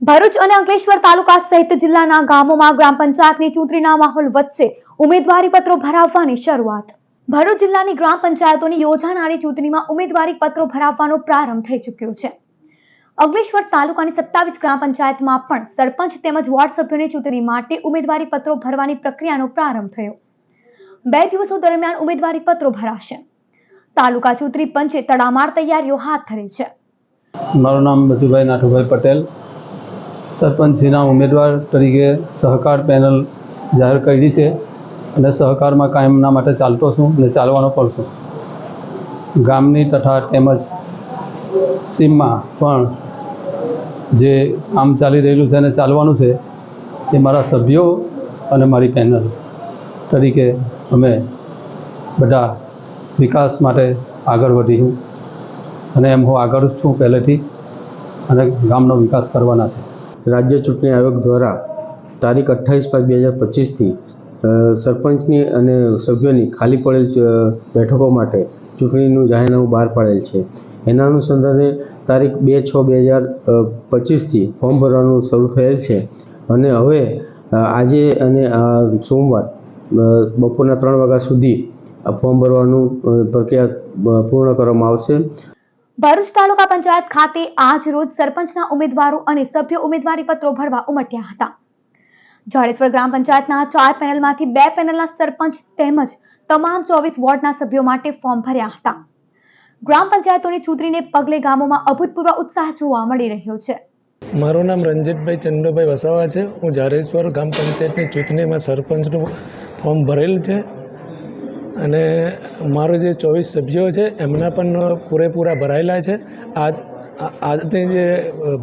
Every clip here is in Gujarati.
ભરૂચ અને અંકલેશ્વર તાલુકા સહિત જિલ્લાના ગામોમાં ગ્રામ પંચાયતની ચૂંટણીના માહોલ વચ્ચે ઉમેદવારી પત્રો ભરાવવાની શરૂઆત। ભરૂચ જિલ્લાની ગ્રામ પંચાયતોની યોજાનારી ચૂંટણીમાં ઉમેદવારી પત્રો ભરાવવાનો પ્રારંભ થઈ ચૂક્યો છે। અંકલેશ્વર તાલુકાની 27 ગ્રામ પંચાયતમાં પણ સરપંચ તેમજ વોર્ડ સભ્યોની ચૂંટણી માટે ઉમેદવારી પત્રો ભરવાની પ્રક્રિયાનો પ્રારંભ થયો। 2 દિવસો દરમિયાન ઉમેદવારી પત્રો ભરાશે। તાલુકા ચૂંટણી પંચે તડામાર તૈયારીઓ હાથ ધરી છે। મારું નામ બચુભાઈ નાઠુભાઈ પટેલ, સરપંચના ઉમેદવાર તરીકે સહકાર પેનલ જાહેર કરી છે અને સહકારમાં કાયમના માટે ચાલતો છું અને ચાલવાનો પણ છું। ગામની તથા તેમજ સીમમાં પણ જે કામ ચાલી રહેલું છે અને ચાલવાનું છે એ મારા સભ્યો અને મારી પેનલ તરીકે અમે બધા વિકાસ માટે આગળ વધીશું અને એમ હું આગળ છું પહેલેથી અને ગામનો વિકાસ કરવાના છે। રાજ્ય ચૂંટણી આયોગ દ્વારા તારીખ 28/5/2025થી સરપંચની અને સભ્યોની ખાલી પડેલ બેઠકો માટે ચૂંટણીનું જાહેરનામું બહાર પાડેલ છે। એના અનુસંધાને તારીખ 2/6/2025થી ફોર્મ ભરવાનું શરૂ થયેલ છે અને હવે આજે અને સોમવાર બપોરના 3 વાગ્યા સુધી આ ફોર્મ ભરવાનું પ્રક્રિયા પૂર્ણ કરવામાં આવશે। ભરૂચ તાલુકા પંચાયત ખાતે આજ રોજ સરપંચના ઉમેદવારો અને સભ્યો ઉમેદવારી પત્રો ભરવા ઉમટ્યા હતા। જાડેશ્વર ગ્રામ પંચાયતના 4 પેનલમાંથી 2 પેનલના સરપંચ તેમજ તમામ 24 વોર્ડના સભ્યો માટે ફોર્મ ભર્યા હતા। ગ્રામ પંચાયતોની ચૂંટણીને પગલે ગામોમાં અભૂતપૂર્વ ઉત્સાહ જોવા મળી રહ્યો છે। મારું નામ રંજીતભાઈ ચંદ્રભાઈ વસાવા છે। હું જાડેશ્વર ગ્રામ પંચાયતની ચૂંટણીમાં સરપંચનું ફોર્મ ભરેલ છે અને મારો જે 24 સભ્યો છે એમના પણ પૂરેપૂરા ભરાયેલા છે। આજની જે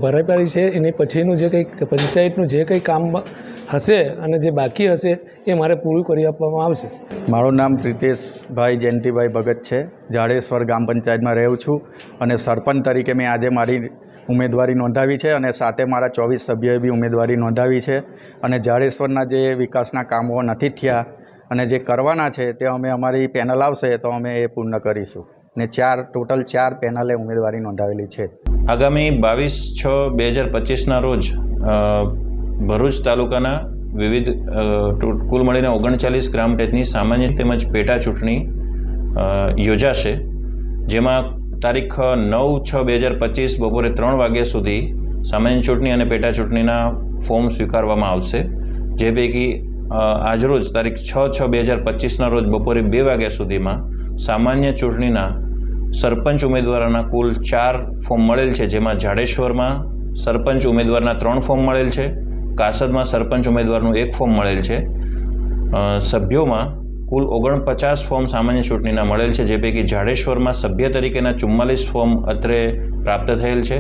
ભરાઈ છે એની પછીનું જે કંઈક પંચાયતનું જે કંઈ કામ હશે અને જે બાકી હશે એ મારે પૂરું કરી આપવામાં આવશે। મારું નામ પ્રિતેશભાઈ જયંતિભાઈ ભગત છે। જાડેશ્વર ગ્રામ પંચાયતમાં રહું છું અને સરપંચ તરીકે મેં આજે મારી ઉમેદવારી નોંધાવી છે અને સાથે મારા 24 સભ્યોએ બી ઉમેદવારી નોંધાવી છે અને જાડેશ્વરના જે વિકાસના કામો નથી થયા અને જે કરવાના છે તે અમે અમારી પેનલ આવશે તો અમે એ પૂર્ણ કરીશું ને ટોટલ 4 પેનલે ઉમેદવારી નોંધાવેલી છે। આગામી 22/6/2025ના રોજ ભરૂચ તાલુકાના વિવિધ કુલ મળીને 39 ગ્રામ પંચાયતની સામાન્ય તેમજ પેટા ચૂંટણી યોજાશે, જેમાં તારીખ 9/6/2025 બપોરે 3 વાગ્યા સુધી સામાન્ય ચૂંટણી અને પેટા ચૂંટણીના ફોર્મ સ્વીકારવામાં આવશે। જે પૈકી આજરોજ તારીખ 6/6/2025ના રોજ બપોરે 2 વાગ્યા સુધીમાં સામાન્ય ચૂંટણીના સરપંચ ઉમેદવારોના કુલ 4 ફોર્મ મળેલ છે, જેમાં જાડેશ્વરમાં સરપંચ ઉમેદવારના 3 ફોર્મ મળેલ છે, કાસદમાં સરપંચ ઉમેદવારનું 1 ફોર્મ મળેલ છે। સભ્યોમાં કુલ 49 ફોર્મ સામાન્ય ચૂંટણીના મળેલ છે, જે પૈકી જાડેશ્વરમાં સભ્ય તરીકેના 44 ફોર્મ અત્રે પ્રાપ્ત થયેલ છે।